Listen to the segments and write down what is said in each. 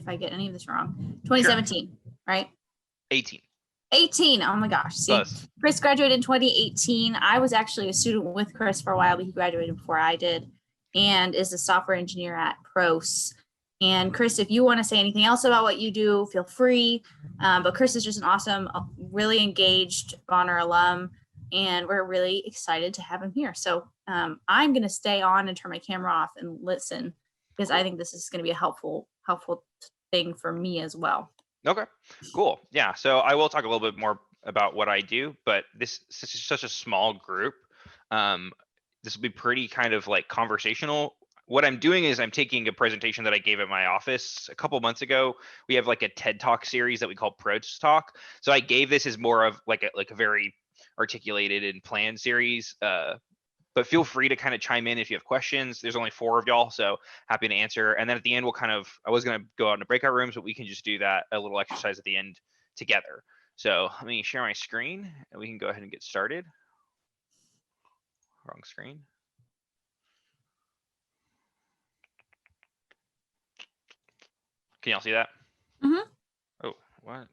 if I get any of this wrong. 2017, sure. Right? 18. 18. Oh my gosh. See, Close. Chris graduated in 2018. I was actually a student with Chris for a while, but he graduated before I did and is a software engineer at Pros. And Chris, if you want to say anything else about what you do, feel free. But Chris is just an awesome, really engaged Bonner alum, and we're really excited to have him here. So I'm going to stay on and turn my camera off and listen, because I think this is going to be a helpful thing for me as well. Okay, cool. Yeah, so I will talk a little bit more about what I do, but this is such a small group. This will be pretty kind of like conversational. What I'm doing is I'm taking a presentation that I gave at my office a couple months ago. We have like a TED Talk series that we call Pros Talk. So I gave this as more of like a very articulated and planned series. But feel free to kind of chime in if you have questions. There's only 4 of y'all, so happy to answer. And then at the end, I was going to go out into breakout rooms, but we can just do that, a little exercise at the end together. So let me share my screen and we can go ahead and get started. Wrong screen. Can y'all see that? Mm-hmm. Oh, what?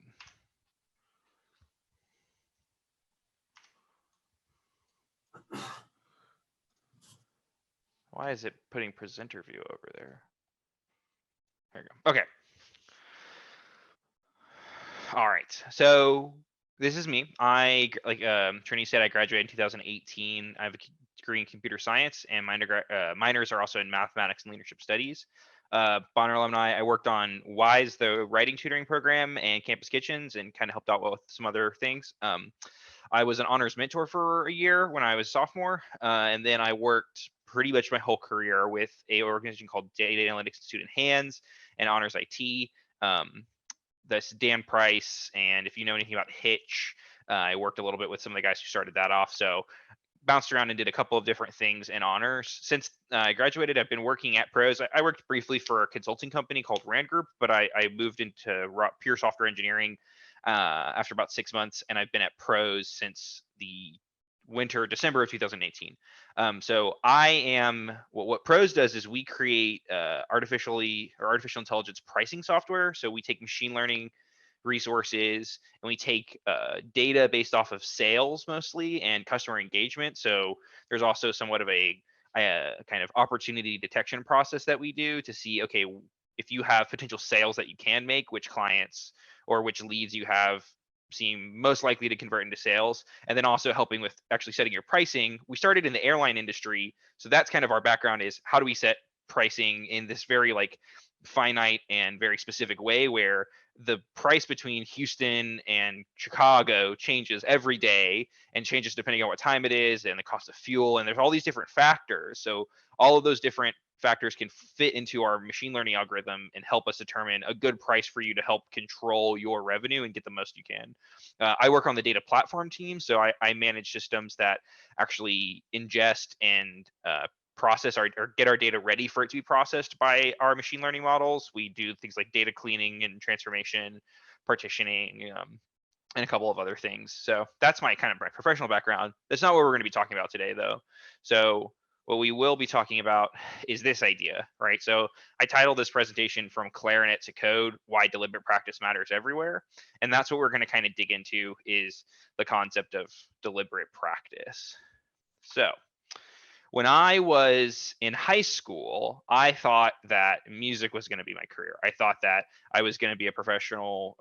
Why is it putting presenter view over there? There you go. Okay. All right. So this is me. Like Trini said, I graduated in 2018. I have a degree in computer science, and my minors are also in mathematics and leadership studies. Bonner Alumni, I worked on WISE, the writing tutoring program, and Campus Kitchens, and kind of helped out with some other things. I was an honors mentor for a year when I was a sophomore, and then I worked pretty much my whole career with an organization called Data Analytics Institute in Hands and Honors IT. That's Dan Price, and if you know anything about Hitch, I worked a little bit with some of the guys who started that off. So bounced around and did a couple of different things in honors. Since I graduated, I've been working at Pros. I worked briefly for a consulting company called Rand Group, but I moved into pure software engineering after about 6 months, and I've been at Pros since the December of 2018. So I am, what Pros does is we create artificial intelligence pricing software. So we take machine learning resources and we take data based off of sales mostly and customer engagement. So there's also somewhat of a kind of opportunity detection process that we do to see, okay, if you have potential sales that you can make, which clients or which leads you have seem most likely to convert into sales, and then also helping with actually setting your pricing. We started in the airline industry, so that's kind of our background, is how do we set pricing in this very like finite and very specific way where the price between Houston and Chicago changes every day and changes depending on what time it is and the cost of fuel, and there's all these different factors. So all of those different factors can fit into our machine learning algorithm and help us determine a good price for you to help control your revenue and get the most you can. I work on the data platform team, so I manage systems that actually ingest and process or get our data ready for it to be processed by our machine learning models. We do things like data cleaning and transformation, partitioning, and a couple of other things. So that's my kind of professional background. That's not what we're going to be talking about today, though. So what we will be talking about is this idea, right? So I titled this presentation From Clarinet to Code, Why Deliberate Practice Matters Everywhere. And that's what we're going to kind of dig into, is the concept of deliberate practice. So when I was in high school, I thought that music was going to be my career. I thought that I was going to be a professional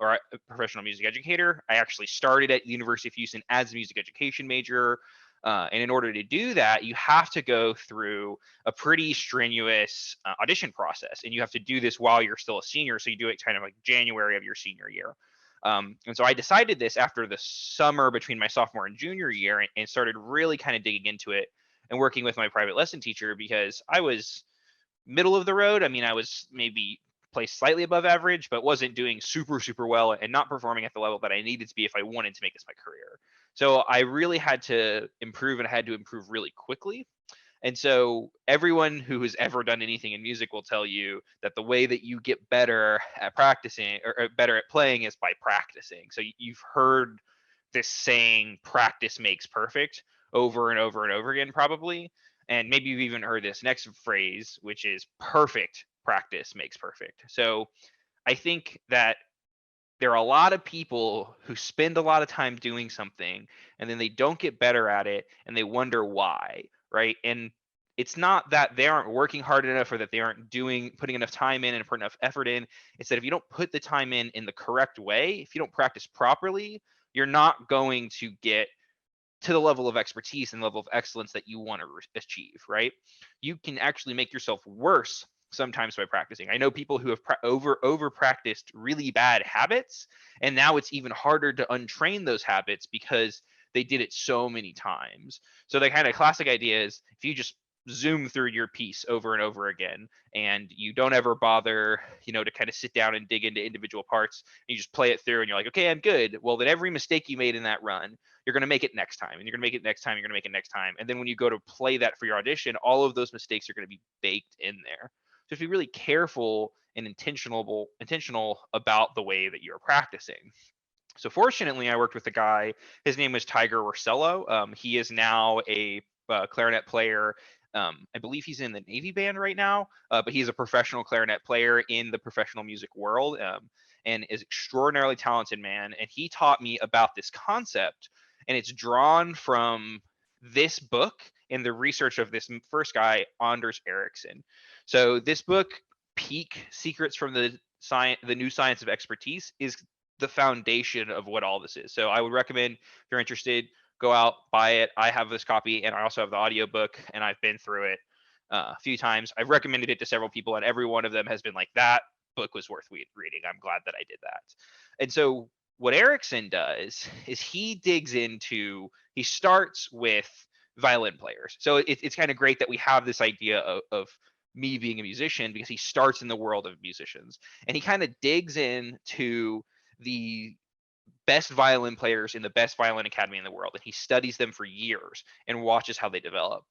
music educator. I actually started at the University of Houston as a music education major. And in order to do that, you have to go through a pretty strenuous audition process. And you have to do this while you're still a senior. So you do it kind of like January of your senior year. And so I decided this after the summer between my sophomore and junior year, and started really kind of digging into it and working with my private lesson teacher, because I was middle of the road. I mean, I was maybe placed slightly above average, but wasn't doing super, super well and not performing at the level that I needed to be if I wanted to make this my career. So I really had to improve, and I had to improve really quickly. And so everyone who has ever done anything in music will tell you that the way that you get better at practicing or better at playing is by practicing. So you've heard this saying, practice makes perfect, over and over and over again, probably. And maybe you've even heard this next phrase, which is perfect practice makes perfect. So I think that there are a lot of people who spend a lot of time doing something and then they don't get better at it and they wonder why, right? And it's not that they aren't working hard enough or that they aren't putting enough time in and putting enough effort in. It's that if you don't put the time in the correct way, if you don't practice properly, you're not going to get to the level of expertise and level of excellence that you want to achieve, right? You can actually make yourself worse sometimes by practicing. I know people who have over practiced really bad habits, and now it's even harder to untrain those habits because they did it so many times. So the kind of classic idea is if you just zoom through your piece over and over again and you don't ever bother, to kind of sit down and dig into individual parts, and you just play it through and you're like, okay, I'm good. Well, then every mistake you made in that run, you're going to make it next time, and you're going to make it next time, you're going to make it next time. And then when you go to play that for your audition, all of those mistakes are going to be baked in there. So just be really careful and intentional about the way that you're practicing. So fortunately, I worked with a guy. His name was Tiger Orsello. He is now a clarinet player. I believe he's in the Navy band right now, but he's a professional clarinet player in the professional music world, and is extraordinarily talented man. And he taught me about this concept, and it's drawn from this book and the research of this first guy, Anders Ericsson. So this book, Peak Secrets from the New Science of Expertise, is the foundation of what all this is. So I would recommend, if you're interested, go out, buy it. I have this copy, and I also have the audiobook, and I've been through it a few times. I've recommended it to several people, and every one of them has been like, that book was worth reading. I'm glad that I did that. And so what Ericsson does is he starts with violin players. So it's kind of great that we have this idea of me being a musician, because he starts in the world of musicians, and he kind of digs into the best violin players in the best violin academy in the world, and he studies them for years and watches how they develop.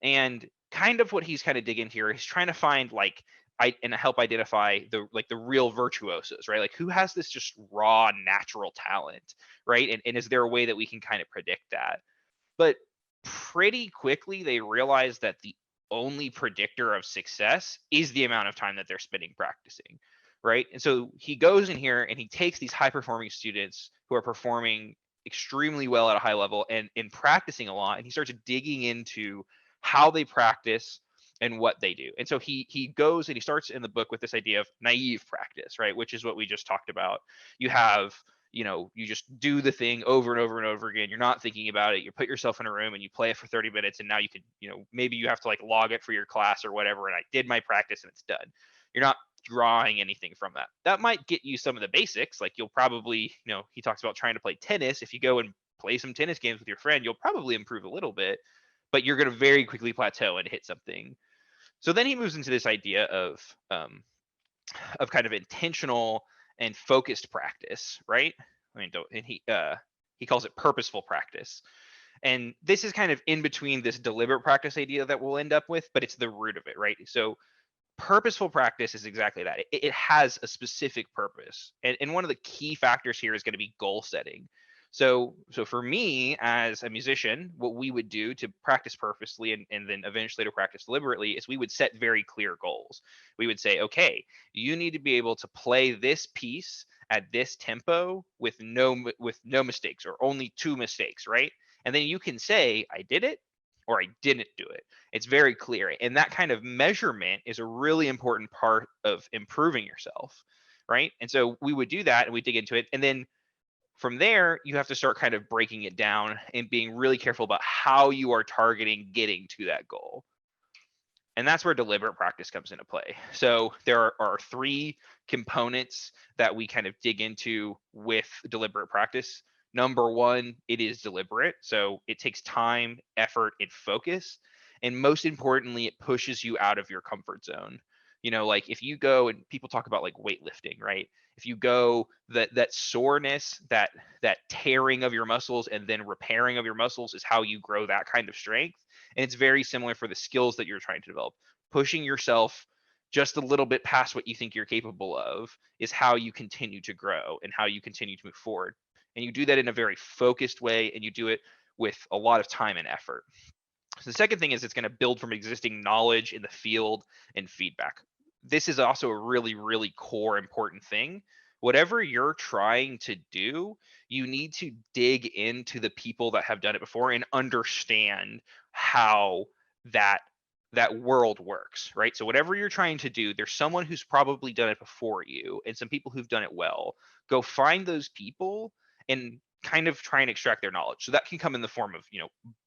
And kind of what he's kind of digging here is trying to find and help identify the real virtuosos, right? Like, who has this just raw natural talent, right? And is there a way that we can kind of predict that? But pretty quickly they realize that the only predictor of success is the amount of time that they're spending practicing, right? And so he goes in here and he takes these high performing students who are performing extremely well at a high level and practicing a lot, and he starts digging into how they practice and what they do. And so he goes and he starts in the book with this idea of naive practice, right? Which is what we just talked about. You have, you just do the thing over and over and over again. You're not thinking about it. You put yourself in a room and you play it for 30 minutes, and now you could, maybe you have to log it for your class or whatever. And I did my practice and it's done. You're not drawing anything from that. That might get you some of the basics. Like, you'll probably, he talks about trying to play tennis. If you go and play some tennis games with your friend, you'll probably improve a little bit, but you're going to very quickly plateau and hit something. So then he moves into this idea of kind of intentional and focused practice, right? And he calls it purposeful practice. And this is kind of in between this deliberate practice idea that we'll end up with, but it's the root of it, right? So purposeful practice is exactly that. It has a specific purpose. And one of the key factors here is going to be goal setting. So for me as a musician, what we would do to practice purposely and then eventually to practice deliberately is we would set very clear goals. We would say, okay, you need to be able to play this piece at this tempo with no mistakes, or only 2 mistakes, right? And then you can say, I did it or I didn't do it. It's very clear. And that kind of measurement is a really important part of improving yourself, right? And so we would do that and we dig into it. And then from there, you have to start kind of breaking it down and being really careful about how you are targeting getting to that goal. And that's where deliberate practice comes into play. So there are 3 components that we kind of dig into with deliberate practice. Number 1, it is deliberate. So it takes time, effort, and focus. And most importantly, it pushes you out of your comfort zone. Like, if you go, and people talk about like weightlifting, right? If you go, that soreness, that tearing of your muscles and then repairing of your muscles is how you grow that kind of strength. And it's very similar for the skills that you're trying to develop. Pushing yourself just a little bit past what you think you're capable of is how you continue to grow and how you continue to move forward. And you do that in a very focused way, and you do it with a lot of time and effort. So the second thing is it's going to build from existing knowledge in the field and feedback. this is also a really, really core important thing. Whatever you're trying to do, you need to dig into the people that have done it before and understand how that world works, right? So whatever you're trying to do, there's someone who's probably done it before you and some people who've done it well. Go find those people and kind of try and extract their knowledge. So that can come in the form of,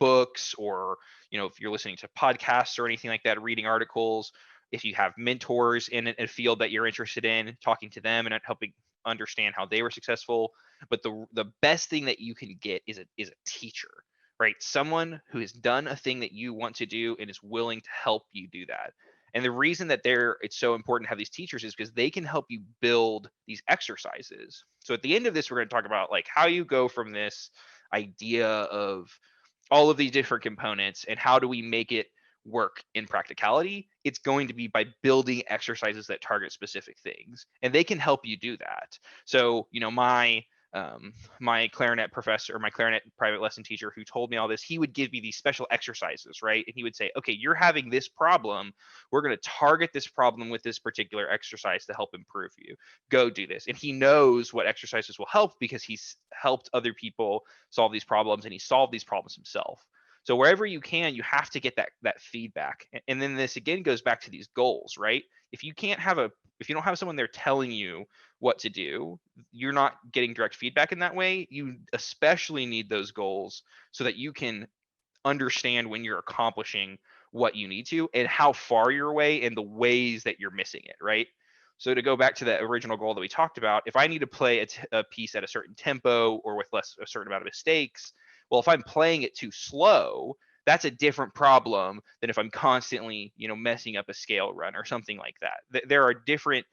books, or, if you're listening to podcasts or anything like that, reading articles. If you have mentors in a field that you're interested in, talking to them and helping understand how they were successful. But the best thing that you can get is a teacher, right? Someone who has done a thing that you want to do and is willing to help you do that. And the reason that it's so important to have these teachers is because they can help you build these exercises. So at the end of this, we're going to talk about like how you go from this idea of all of these different components and how do we make it work in practicality. It's going to be by building exercises that target specific things, and they can help you do that. So my clarinet professor, or my clarinet private lesson teacher who told me all this, he would give me these special exercises, right? And he would say, okay, you're having this problem, we're going to target this problem with this particular exercise to help improve you. Go do this. And he knows what exercises will help because he's helped other people solve these problems, and he solved these problems himself. So wherever you can, you have to get that feedback. And then this again goes back to these goals, right? If you don't have someone there telling you what to do, you're not getting direct feedback in that way. You especially need those goals so that you can understand when you're accomplishing what you need to and how far you're away and the ways that you're missing it, right? So to go back to that original goal that we talked about, if I need to play a piece at a certain tempo or with a certain amount of mistakes, well, if I'm playing it too slow, that's a different problem than if I'm constantly, messing up a scale run or something like that. There are different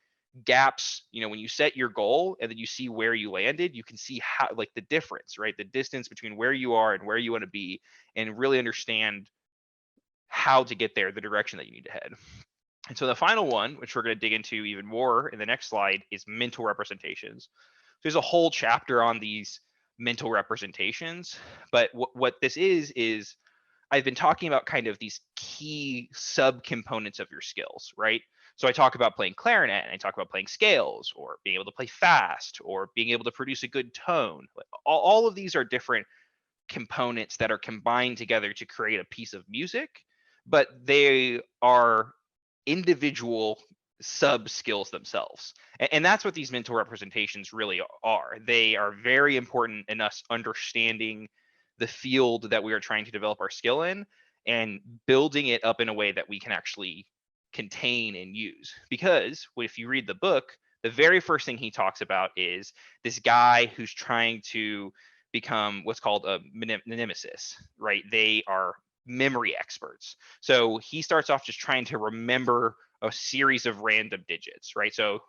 gaps, when you set your goal and then you see where you landed, you can see how, like, the difference, right? The distance between where you are and where you want to be, and really understand how to get there, the direction that you need to head. And so the final one, which we're going to dig into even more in the next slide, is mental representations. There's a whole chapter on these mental representations, but what this is I've been talking about kind of these key subcomponents of your skills, right? So I talk about playing clarinet, and I talk about playing scales, or being able to play fast, or being able to produce a good tone. All of these are different components that are combined together to create a piece of music, but they are individual sub skills themselves. And that's what these mental representations really are. They are very important in us understanding the field that we are trying to develop our skill in and building it up in a way that we can actually contain and use. Because if you read the book, the very first thing he talks about is this guy who's trying to become what's called a mnemesis, right? They are memory experts. So he starts off just trying to remember a series of random digits, right? So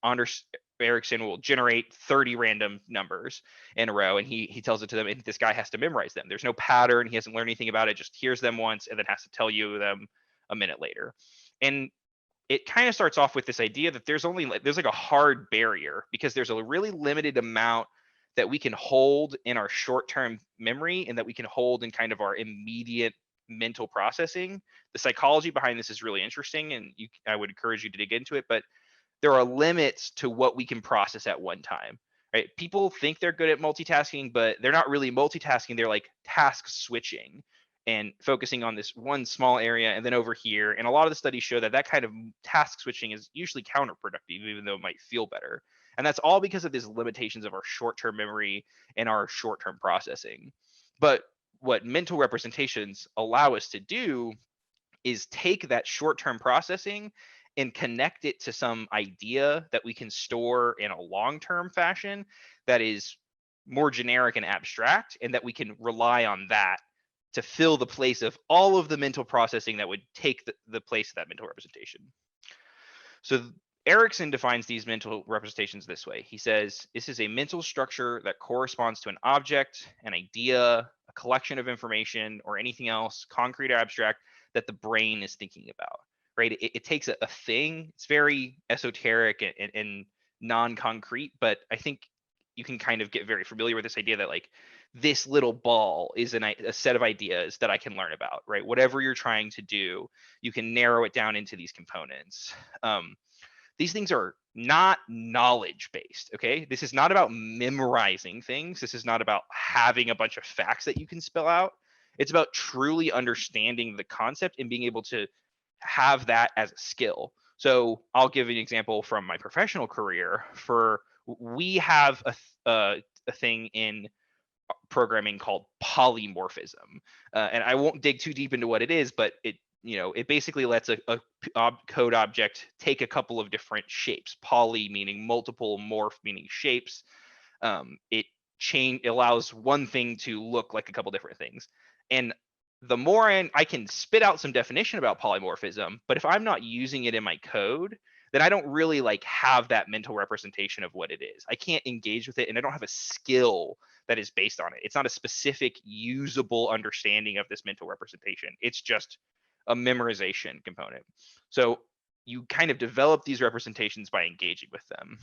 Anders Ericsson will generate 30 random numbers in a row, and he tells it to them, and this guy has to memorize them. There's no pattern. He hasn't learned anything about it, just hears them once and then has to tell you them a minute later. And it kind of starts off with this idea that there's like a hard barrier, because there's a really limited amount that we can hold in our short-term memory and that we can hold in kind of our immediate mental processing. The psychology behind this is really interesting, and I would encourage you to dig into it, but there are limits to what we can process at one time, right? People think they're good at multitasking, but they're not really multitasking. They're like task switching and focusing on this one small area and then over here. And a lot of the studies show that kind of task switching is usually counterproductive, even though it might feel better. And that's all because of these limitations of our short-term memory and our short-term processing. But what mental representations allow us to do is take that short-term processing and connect it to some idea that we can store in a long-term fashion that is more generic and abstract, and that we can rely on that to fill the place of all of the mental processing that would take the place of that mental representation. So Erickson defines these mental representations this way. He says, this is a mental structure that corresponds to an object, an idea, a collection of information, or anything else, concrete or abstract, that the brain is thinking about, right? It takes a thing. It's very esoteric and non-concrete, but I think you can kind of get very familiar with this idea that, like, this little ball is a set of ideas that I can learn about, right? Whatever you're trying to do, you can narrow it down into these components. These things are not knowledge based, okay? This is not about memorizing things. This is not about having a bunch of facts that you can spell out. It's about truly understanding the concept and being able to have that as a skill. So I'll give an example from my professional career. We have a thing in programming called polymorphism, and I won't dig too deep into what it is, but it basically lets a code object take a couple of different shapes. Poly meaning multiple, morph meaning shapes. It allows one thing to look like a couple different things, and the more I can spit out some definition about polymorphism, but if I'm not using it in my code, then I don't really have that mental representation of what it is. I can't engage with it, and I don't have a skill that is based on it. It's not a specific usable understanding of this mental representation. It's just a memorization component. So you kind of develop these representations by engaging with them.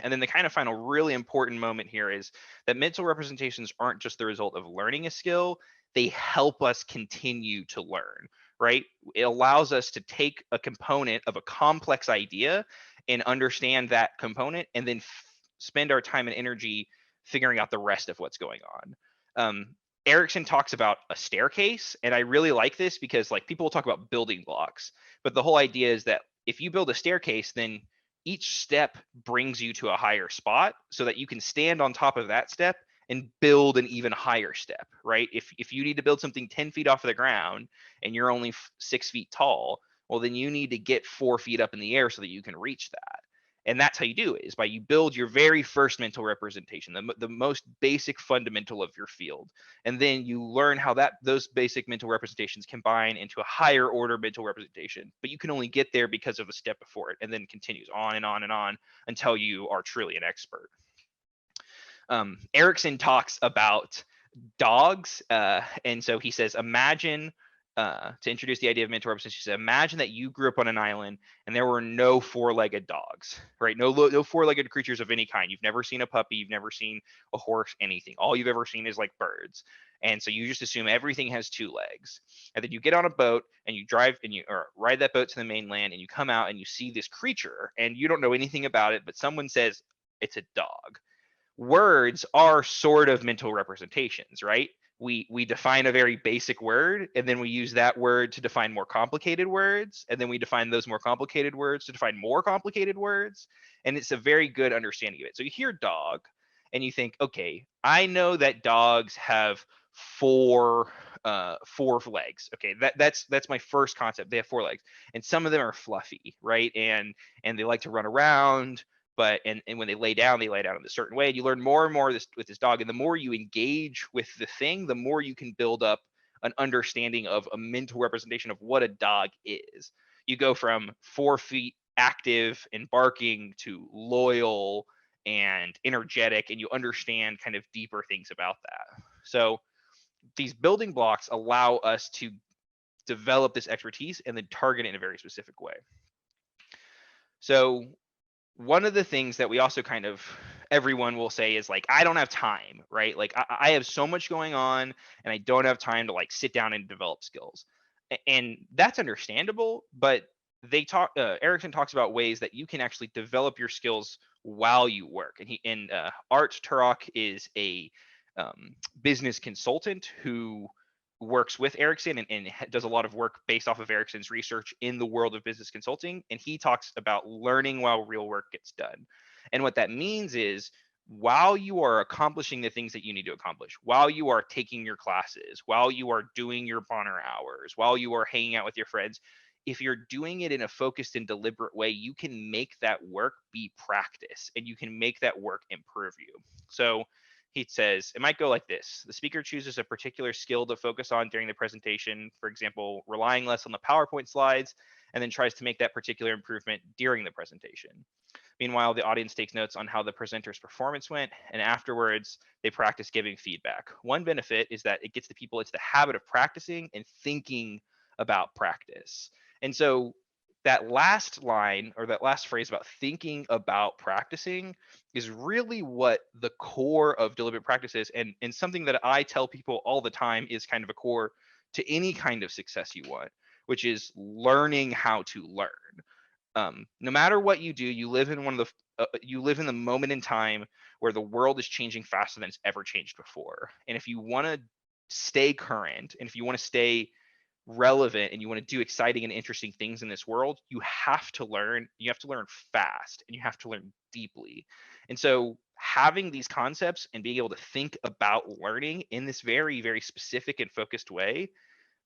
And then the kind of final really important moment here is that mental representations aren't just the result of learning a skill, they help us continue to learn, right? It allows us to take a component of a complex idea and understand that component, and then spend our time and energy figuring out the rest of what's going on. Erickson talks about a staircase, and I really like this because people will talk about building blocks, but the whole idea is that if you build a staircase, then each step brings you to a higher spot so that you can stand on top of that step and build an even higher step, right? If you need to build something 10 feet off of the ground and you're only 6 feet tall, well, then you need to get 4 feet up in the air so that you can reach that. And that's how you do it, is by you build your very first mental representation, the most basic fundamental of your field. And then you learn how those basic mental representations combine into a higher order mental representation. But you can only get there because of the step before it, and then continues on and on and on until you are truly an expert. Erickson talks about dogs, and so he says, imagine, to introduce the idea of mental representation, he says, imagine that you grew up on an island and there were no four-legged dogs, right? No four-legged creatures of any kind. You've never seen a puppy, you've never seen a horse, anything. All you've ever seen is birds. And so you just assume everything has 2 legs. And then you get on a boat and you drive or ride that boat to the mainland, and you come out and you see this creature and you don't know anything about it, but someone says it's a dog. Words are sort of mental representations, right? We define a very basic word, and then we use that word to define more complicated words, and then we define those more complicated words to define more complicated words, and it's a very good understanding of it. So you hear dog and you think, okay, I know that dogs have 4 legs. Okay, that's my first concept. They have 4 legs, and some of them are fluffy, right? And they like to run around, but and when they lay down in a certain way. And you learn more and more with this dog, and the more you engage with the thing, the more you can build up an understanding of a mental representation of what a dog is. You go from 4 feet active and barking to loyal and energetic, and you understand kind of deeper things about that. So these building blocks allow us to develop this expertise and then target it in a very specific way. So one of the things that we also kind of everyone will say is I don't have time, right? I have so much going on and I don't have time to sit down and develop skills. And that's understandable, but Erickson talks about ways that you can actually develop your skills while you work. And Art Turok is a business consultant who works with Erickson and does a lot of work based off of Erickson's research in the world of business consulting. And he talks about learning while real work gets done. And what that means is, while you are accomplishing the things that you need to accomplish, while you are taking your classes, while you are doing your Bonner hours, while you are hanging out with your friends, if you're doing it in a focused and deliberate way, you can make that work be practice, and you can make that work improve you. So he says, it might go like this. The speaker chooses a particular skill to focus on during the presentation, for example, relying less on the PowerPoint slides, and then tries to make that particular improvement during the presentation. Meanwhile, the audience takes notes on how the presenter's performance went, and afterwards, they practice giving feedback. One benefit is that it gets the people into the habit of practicing and thinking about practice. And so that last line, or that last phrase about thinking about practicing, is really what the core of deliberate practice is, and something that I tell people all the time is kind of a core to any kind of success you want, which is learning how to learn. No matter what you do, you live in you live in the moment in time where the world is changing faster than it's ever changed before. And if you want to stay current, and if you want to stay relevant, and you want to do exciting and interesting things in this world, you have to learn. You have to learn fast, and you have to learn deeply. And so having these concepts and being able to think about learning in this very, very specific and focused way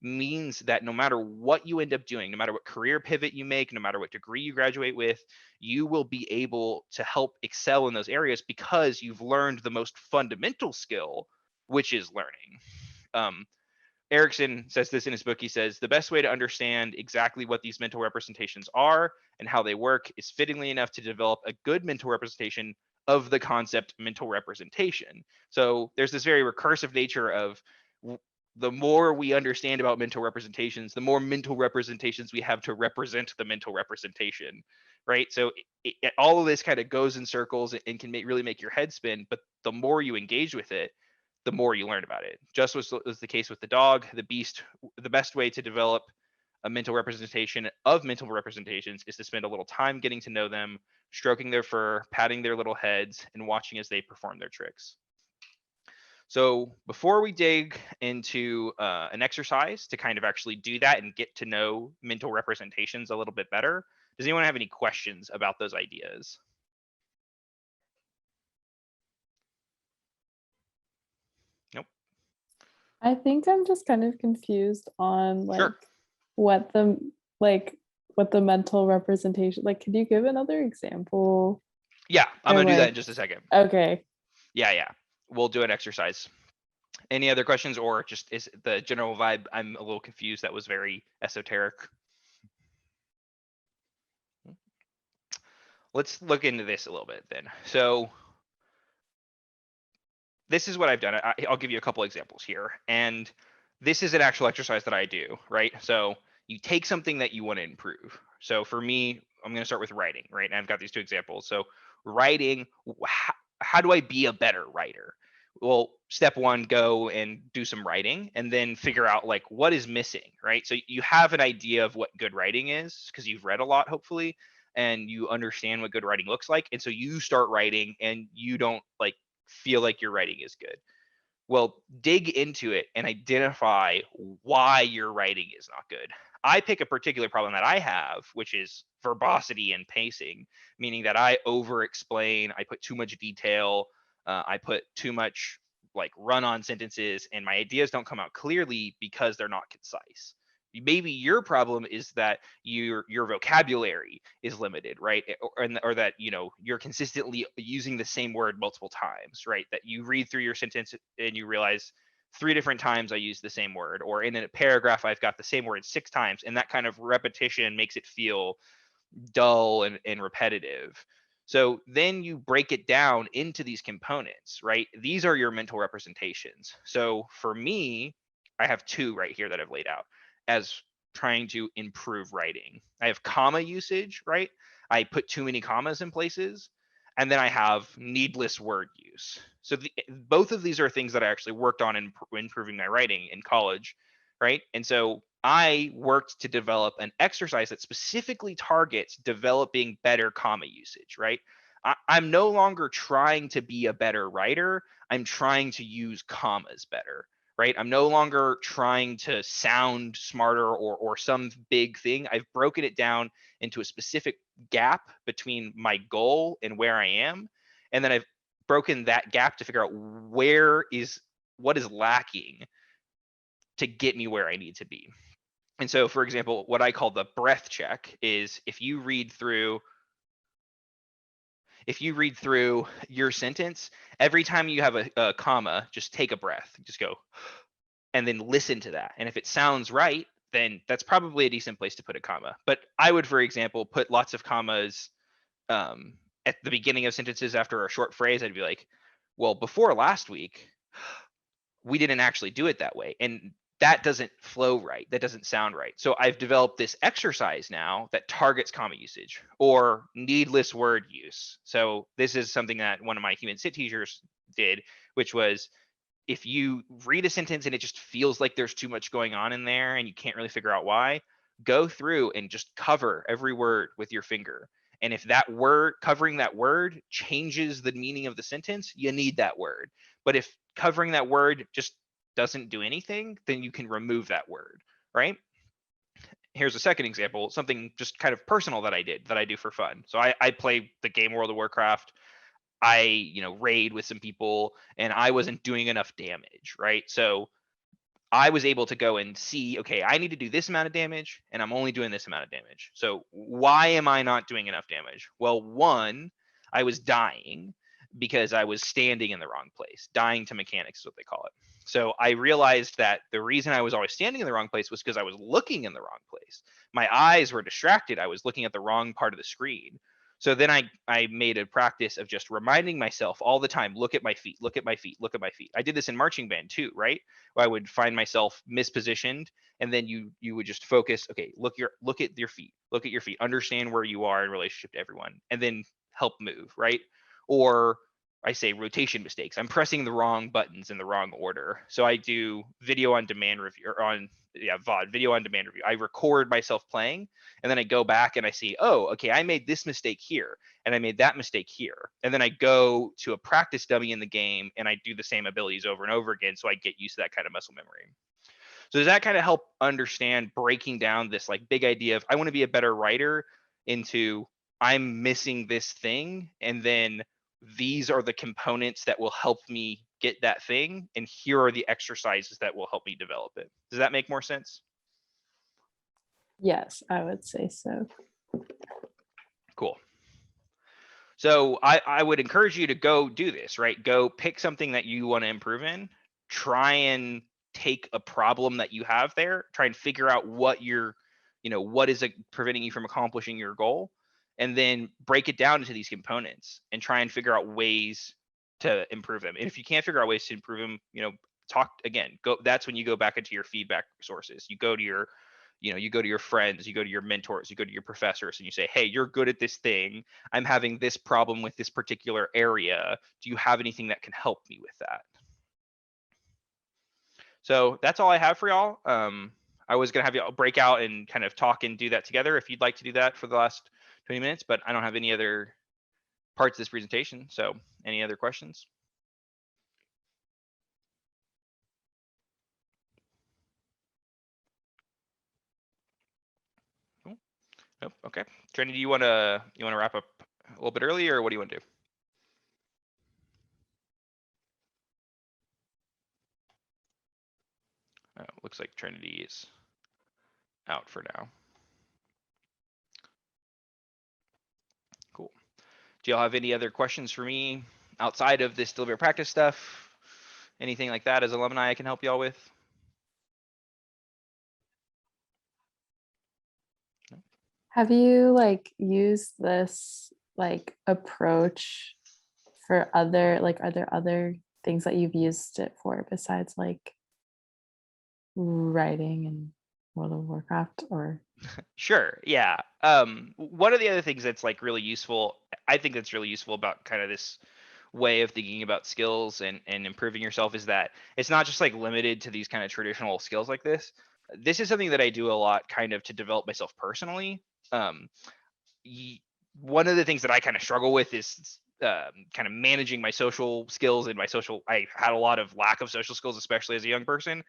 means that no matter what you end up doing, no matter what career pivot you make, no matter what degree you graduate with, you will be able to help excel in those areas because you've learned the most fundamental skill, which is learning. Erickson says this in his book. He says, the best way to understand exactly what these mental representations are and how they work is fittingly enough to develop a good mental representation of the concept mental representation. So there's this very recursive nature of the more we understand about mental representations, the more mental representations we have to represent the mental representation, right? So all of this kind of goes in circles and can really make your head spin, but the more you engage with it, the more you learn about it. Just was the case with the dog, the beast. The best way to develop a mental representation of mental representations is to spend a little time getting to know them, stroking their fur, patting their little heads, and watching as they perform their tricks. So before we dig into an exercise to kind of actually do that and get to know mental representations a little bit better, does anyone have any questions about those ideas? Nope. I think I'm just kind of confused on like Sure. what the what the mental representation, like, could you give another example? Yeah, I'm Or gonna do that like, in just a second. okay. Yeah. We'll do an exercise. Any other questions, or just is the general vibe? I'm a little confused. That was very esoteric. Let's look into this a little bit then. So this is what I've done. I'll give you a couple examples here. And this is an actual exercise that I do, right? So you take something that you want to improve. So for me, I'm going to start with writing, right? And I've got these two examples. So writing, how do I be a better writer? Well, step one, go and do some writing and then figure out like what is missing, right? So you have an idea of what good writing is because you've read a lot, hopefully, and you understand what good writing looks like. And so you start writing and you don't like feel like your writing is good. Well, dig into it and identify why your writing is not good. I pick a particular problem that I have, which is verbosity and pacing, meaning that I over explain, I put too much detail, I put too much like run on sentences, and my ideas don't come out clearly because they're not concise. Maybe your problem is that your vocabulary is limited, right? Or that you're consistently using the same word multiple times, right? That you read through your sentence and you realize 3 different times I use the same word, or in a paragraph I've got the same word 6 times, and that kind of repetition makes it feel dull and repetitive. So then you break it down into these components, right? These are your mental representations. So for me, I have 2 right here that I've laid out as trying to improve writing. I have comma usage, right? I put too many commas in places, and then I have needless word use. So both of these are things that I actually worked on in improving my writing in college, right? And so I worked to develop an exercise that specifically targets developing better comma usage, right? I'm no longer trying to be a better writer. I'm trying to use commas better, right? I'm no longer trying to sound smarter or some big thing. I've broken it down into a specific gap between my goal and where I am. And then I've broken that gap to figure out what is lacking to get me where I need to be. And so, for example, what I call the breath check is if you read through your sentence, every time you have a comma, just take a breath, just go, and then listen to that. And if it sounds right, then that's probably a decent place to put a comma. But I would, for example, put lots of commas at the beginning of sentences after a short phrase. I'd be like, well, before last week, we didn't actually do it that way. And that doesn't flow right. That doesn't sound right. So I've developed this exercise now that targets comma usage or needless word use. So this is something that one of my human sit teachers did, which was, if you read a sentence and it just feels like there's too much going on in there and you can't really figure out why, go through and just cover every word with your finger. And if that word, covering that word, changes the meaning of the sentence, you need that word. But if covering that word just doesn't do anything, then you can remove that word, right? Here's a second example, something just kind of personal that I do for fun. So I play the game World of Warcraft. I, raid with some people, and I wasn't doing enough damage, right? So I was able to go and see, okay, I need to do this amount of damage, and I'm only doing this amount of damage. So why am I not doing enough damage? Well, one, I was dying because I was standing in the wrong place. Dying to mechanics is what they call it. So I realized that the reason I was always standing in the wrong place was because I was looking in the wrong place. My eyes were distracted. I was looking at the wrong part of the screen. So then I made a practice of just reminding myself all the time, look at my feet, look at my feet, look at my feet. I did this in marching band too, right? Where I would find myself mispositioned, and then you would just focus, okay, look at your feet, look at your feet, understand where you are in relationship to everyone, and then help move, right? Or I say rotation mistakes. I'm pressing the wrong buttons in the wrong order. So I do video on demand review, or VOD, video on demand review. I record myself playing, and then I go back and I see, oh, okay, I made this mistake here, and I made that mistake here. And then I go to a practice dummy in the game, and I do the same abilities over and over again, so I get used to that kind of muscle memory. So does that kind of help understand breaking down this like big idea of I want to be a better writer into I'm missing this thing, and then these are the components that will help me get that thing, and here are the exercises that will help me develop it. Does that make more sense? Yes, I would say so. Cool. So I would encourage you to go do this, right? Go pick something that you want to improve in, try and take a problem that you have there, try and figure out what what is preventing you from accomplishing your goal, and then break it down into these components and try and figure out ways to improve them. And if you can't figure out ways to improve them, talk again. That's when you go back into your feedback sources. You go to your you go to your friends, you go to your mentors, you go to your professors, and you say, hey, you're good at this thing. I'm having this problem with this particular area. Do you have anything that can help me with that? So that's all I have for y'all. I was gonna have y'all break out and kind of talk and do that together if you'd like to do that for the last 20 minutes, but I don't have any other parts of this presentation. So any other questions? Nope. Okay. Trinity, you wanna wrap up a little bit early, or what do you want to do? Looks like Trinity is out for now. Cool. Do y'all have any other questions for me outside of this deliberate practice stuff? Anything like that as alumni I can help y'all with? Have you used this approach for are there other things that you've used it for besides writing and World of Warcraft or? Sure. Yeah. One of the other things that's really useful, I think that's really useful about kind of this way of thinking about skills and improving yourself is that it's not just limited to these kind of traditional skills like this. This is something that I do a lot kind of to develop myself personally. One of the things that I kind of struggle with is kind of managing my social skills and I had a lot of lack of social skills, especially as a young person.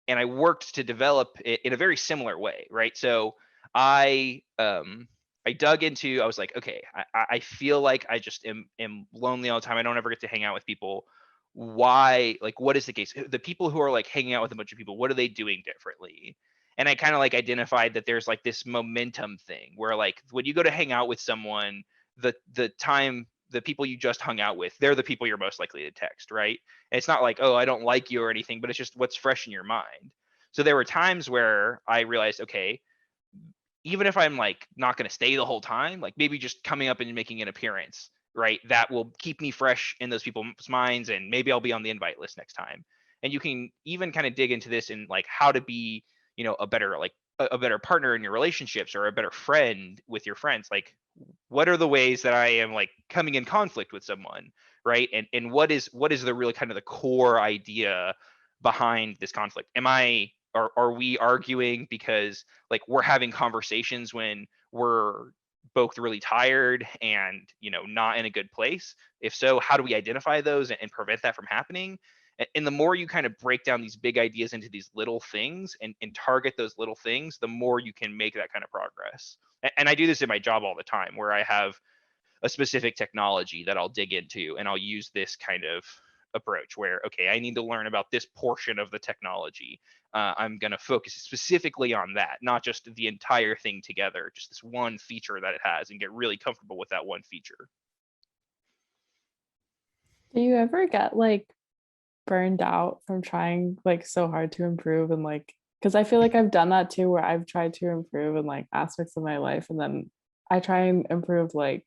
And I worked to develop it in a very similar way, right? So I dug into, I was like, okay, I feel like I just am lonely all the time. I don't ever get to hang out with people. Why? What is the case? The people who are hanging out with a bunch of people, what are they doing differently? And I kind of identified that there's this momentum thing where when you go to hang out with someone, the people you just hung out with, they're the people you're most likely to text, right? And it's not oh, I don't like you or anything, but it's just what's fresh in your mind. So there were times where I realized, okay, even if I'm not going to stay the whole time, maybe just coming up and making an appearance, right? That will keep me fresh in those people's minds, and maybe I'll be on the invite list next time. And you can even kind of dig into this in like how to be, a better a better partner in your relationships, or a better friend with your friends. Like, what are the ways that I am like coming in conflict with someone, right? And what is the really kind of the core idea behind this conflict? Are we arguing because like we're having conversations when we're both really tired and not in a good place? If so, how do we identify those and prevent that from happening? And the more you kind of break down these big ideas into these little things and target those little things, the more you can make that kind of progress. And I do this in my job all the time, where I have a specific technology that I'll dig into, and I'll use this kind of approach where, okay, I need to learn about this portion of the technology. I'm going to focus specifically on that, not just the entire thing together, just this one feature that it has, and get really comfortable with that one feature. Do you ever get like burned out from trying like so hard to improve, and like, because I feel like I've done that too, where I've tried to improve in like aspects of my life, and then I try and improve like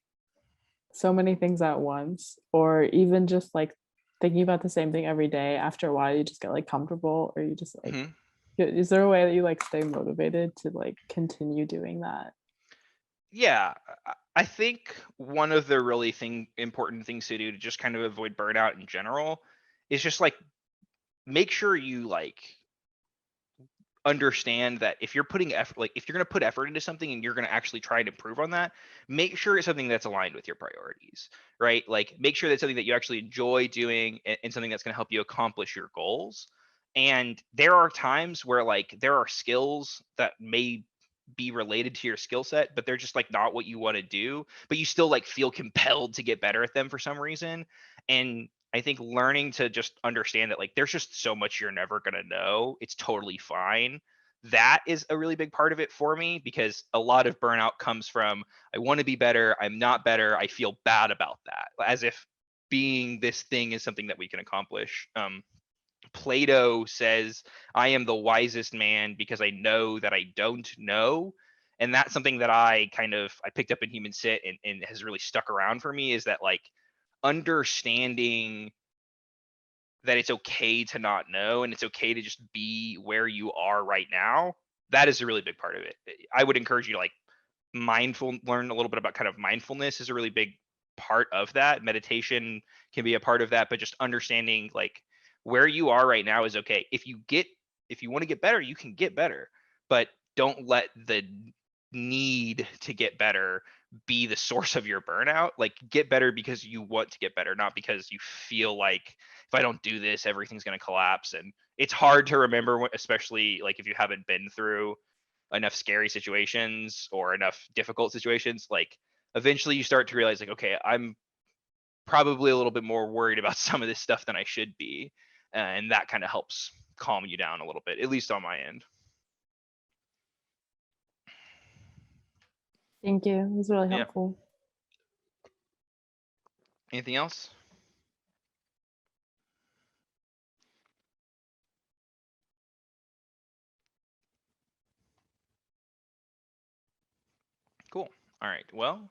so many things at once, or even just like thinking about the same thing every day. After a while you just get like comfortable, or you just like is there a way that you like stay motivated to like continue doing that? Yeah, I think one of the really important things to do to just kind of avoid burnout in general is just like make sure you like understand that if you're putting effort, like if you're going to put effort into something and you're going to actually try and improve on that, make sure it's something that's aligned with your priorities, right? Like make sure that's something that you actually enjoy doing, and something that's going to help you accomplish your goals. And there are times where like there are skills that may be related to your skill set, but they're just like not what you want to do, but you still like feel compelled to get better at them for some reason. And I think learning to just understand that like there's just so much you're never going to know. It's totally fine. That is a really big part of it for me, because a lot of burnout comes from I want to be better, I'm not better, I feel bad about that, as if being this thing is something that we can accomplish. Plato says, I am the wisest man because I know that I don't know. And that's something that I picked up in Human Sit, and has really stuck around for me, is that like understanding that it's okay to not know, and it's okay to just be where you are right now. That is a really big part of it. I would encourage you to like learn a little bit about kind of mindfulness is a really big part of that. Meditation can be a part of that, but just understanding like where you are right now is okay. If you want to get better, you can get better, but don't let the need to get better be the source of your burnout. Like get better because you want to get better, not because you feel like if I don't do this, everything's going to collapse. And it's hard to remember, especially like if you haven't been through enough scary situations or enough difficult situations. Like eventually you start to realize like, okay, I'm probably a little bit more worried about some of this stuff than I should be. And that kind of helps calm you down a little bit, at least on my end. Thank you, it was really Yeah. helpful. Anything else? Cool. All right. Well,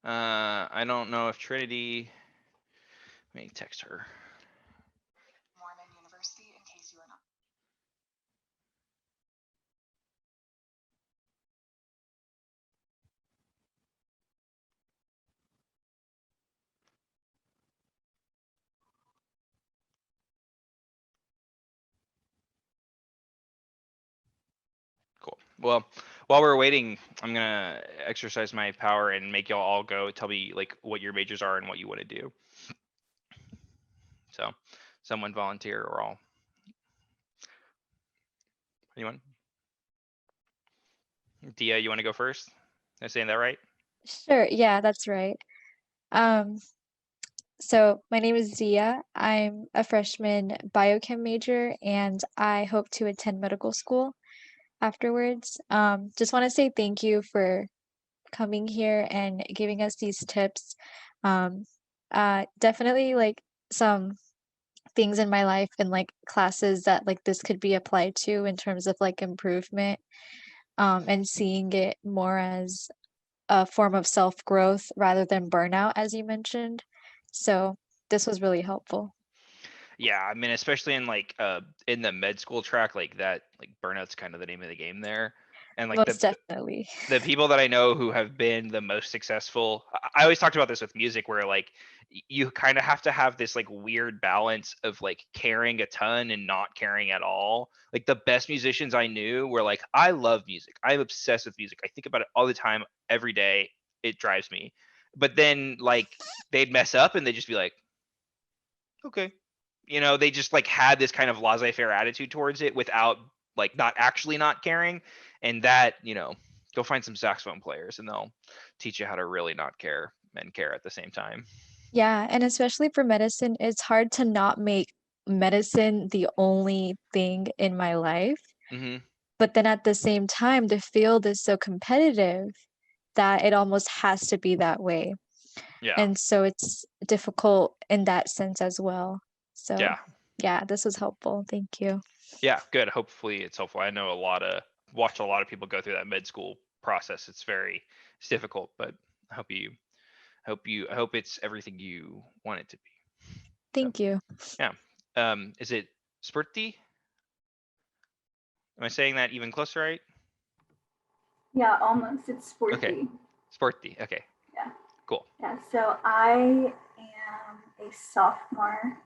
I don't know if Trinity, let me text her. Mormon University, in case you are not. Cool. Well, while we're waiting, I'm gonna exercise my power and make y'all all go tell me like what your majors are and what you want to do. So someone volunteer, or all. Anyone? Dia, you want to go first? Am I saying that right? Sure, yeah, that's right. So my name is Zia. I'm a freshman biochem major, and I hope to attend medical school afterwards. Just want to say thank you for coming here and giving us these tips. Definitely like some things in my life and like classes that like this could be applied to in terms of like improvement, and seeing it more as a form of self-growth rather than burnout, as you mentioned. So this was really helpful. Yeah, I mean, especially in the med school track, like that, like burnout's kind of the name of the game there. And like Most definitely. the people that I know who have been the most successful, I always talked about this with music, where like you kind of have to have this like weird balance of like caring a ton and not caring at all. Like the best musicians I knew were like, I love music. I'm obsessed with music. I think about it all the time, every day. It drives me. But then like they'd mess up and they'd just be like, okay. They just like had this kind of laissez-faire attitude towards it without like not actually not caring. And that, go find some saxophone players and they'll teach you how to really not care and care at the same time. Yeah, and especially for medicine, it's hard to not make medicine the only thing in my life. Hmm. But then at the same time, the field is so competitive that it almost has to be that way. Yeah. And so it's difficult in that sense as well. So Yeah. yeah, this was helpful. Thank you. Yeah. Good. Hopefully it's helpful. I know watched a lot of people go through that med school process. It's difficult, but I hope it's everything you want it to be. Thank you. Yeah. Is it Spurti? Am I saying that even closer, right? Yeah, almost. It's sporty. Okay. Sporty. Okay. Yeah. Cool. Yeah, so I am a sophomore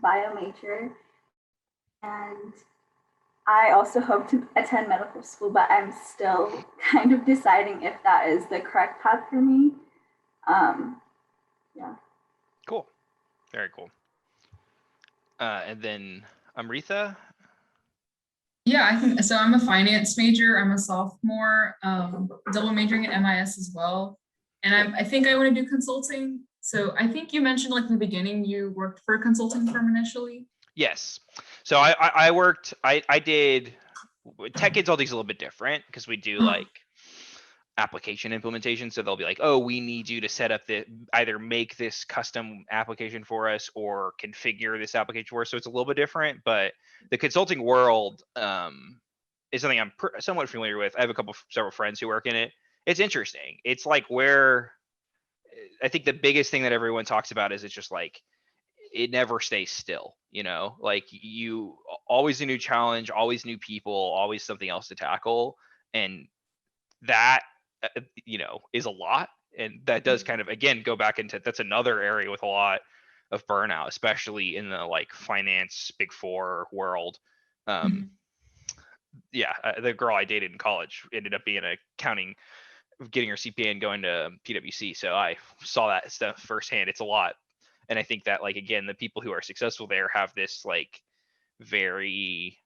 bio major, and I also hope to attend medical school, but I'm still kind of deciding if that is the correct path for me. Yeah. Cool. Very cool. And then Amrita. Yeah, I'm a finance major. I'm a sophomore, double majoring in MIS as well. And I think I want to do consulting. So I think you mentioned like in the beginning, you worked for a consulting firm initially. Yes. So I did tech consulting is a little bit different because we do like application implementation. So they'll be like, oh, we need you to set up either make this custom application for us or configure this application for us. So it's a little bit different, but the consulting world is something I'm somewhat familiar with. I have several friends who work in it. It's interesting. It's like where I think the biggest thing that everyone talks about is it's just like, it never stays still, like you always a new challenge, always new people, always something else to tackle. And that, is a lot. And that does kind of, again, go back into, that's another area with a lot of burnout, especially in the like finance big four world. Yeah. The girl I dated in college ended up being accounting, getting her CPA and going to PwC. So I saw that stuff firsthand. It's a lot. And I think that like, again, the people who are successful there have this like very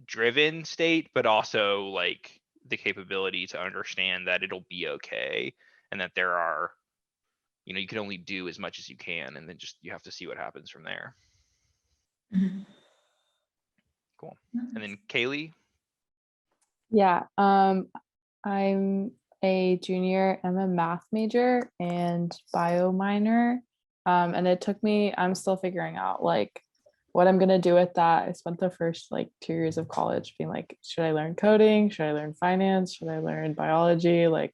driven state, but also like the capability to understand that it'll be okay. And that there are, you can only do as much as you can. And then just, you have to see what happens from there. Cool. And then Kaylee. Yeah. I'm a junior. I'm a math major and bio minor. And it took me, I'm still figuring out like what I'm going to do with that. I spent the first like 2 years of college being like, should I learn coding? Should I learn finance? Should I learn biology? Like,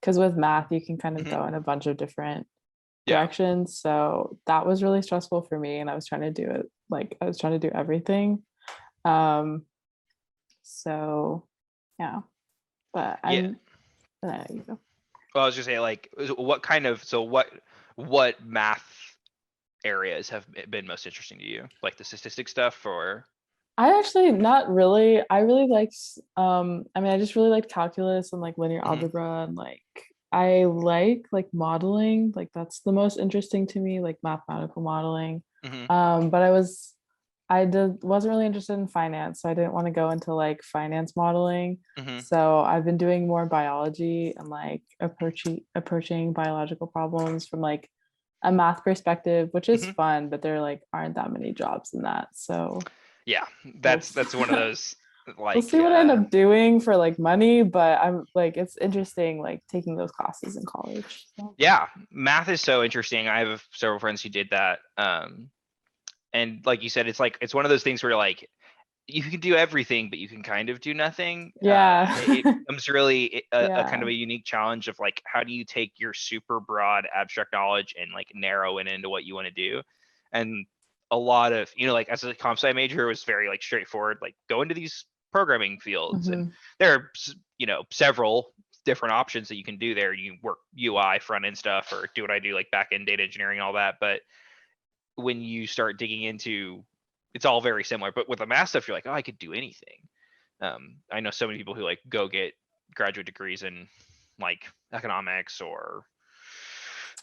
because with math, you can kind of go in a bunch of different directions. So that was really stressful for me. And I was trying to do it. Like I was trying to do everything. So yeah, but you go. Well, I was just saying, like, what math areas have been most interesting to you? Like the statistic stuff, or? I actually not really. I really liked, I just really liked calculus and like linear algebra, and like I like modeling. Like that's the most interesting to me, like mathematical modeling. But I wasn't really interested in finance, so I didn't want to go into like finance modeling. So I've been doing more biology and like approaching biological problems from like a math perspective, which is fun, but there like aren't that many jobs in that. So yeah, that's one of those like we'll see what I end up doing for like money, but I'm like, it's interesting like taking those classes in college. So. Yeah, math is so interesting. I have several friends who did that. And like you said, it's one of those things where like you can do everything, but you can kind of do nothing. Yeah. It becomes really a kind of a unique challenge of like, how do you take your super broad abstract knowledge and like narrow it into what you want to do? And a lot of, like as a comp sci major, it was very like straightforward, like go into these programming fields, and there are several different options that you can do there. You work UI front end stuff, or do what I do, like back end data engineering and all that. But when you start digging into, it's all very similar. But with the math stuff, you're like, oh, I could do anything. I know so many people who like go get graduate degrees in like economics or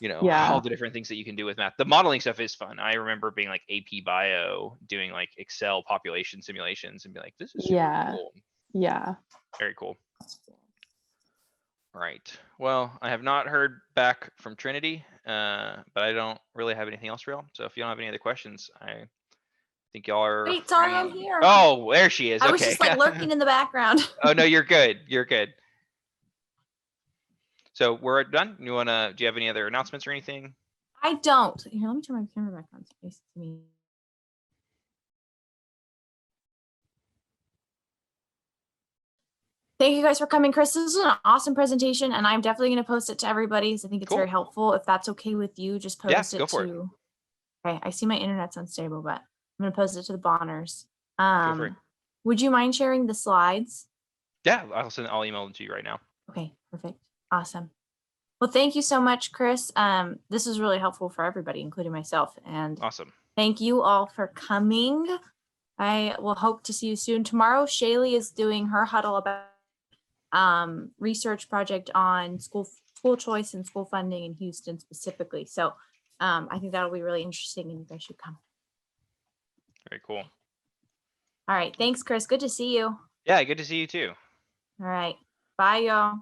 all the different things that you can do with math. The modeling stuff is fun. I remember being like AP Bio, doing like Excel population simulations, and be like, this is super cool. Yeah. Very cool. All right. Well, I have not heard back from Trinity, but I don't really have anything else for y'all. So if you don't have any other questions, I think y'all are. Wait, sorry, I'm here. Oh, there she is. I was just like lurking in the background. Oh no, you're good. You're good. So we're done. Do you have any other announcements or anything? I don't. Here, let me turn my camera back on so you see me. Thank you guys for coming. Chris, this was an awesome presentation, and I'm definitely going to post it to everybody because I think it's very helpful. If that's okay with you, just post it go for it. Okay, I see my internet's unstable, but I'm going to post it to the Bonners. Go for it. Would you mind sharing the slides? Yeah, I'll email them to you right now. Okay, perfect. Awesome. Well, thank you so much, Chris. This was really helpful for everybody, including myself. And awesome. Thank you all for coming. I will hope to see you soon. Tomorrow, Shaylee is doing her huddle about research project on school choice and school funding in Houston specifically. So I think that'll be really interesting, and you guys should come. Very cool. All right. Thanks, Chris. Good to see you. Yeah, good to see you too. All right. Bye, y'all.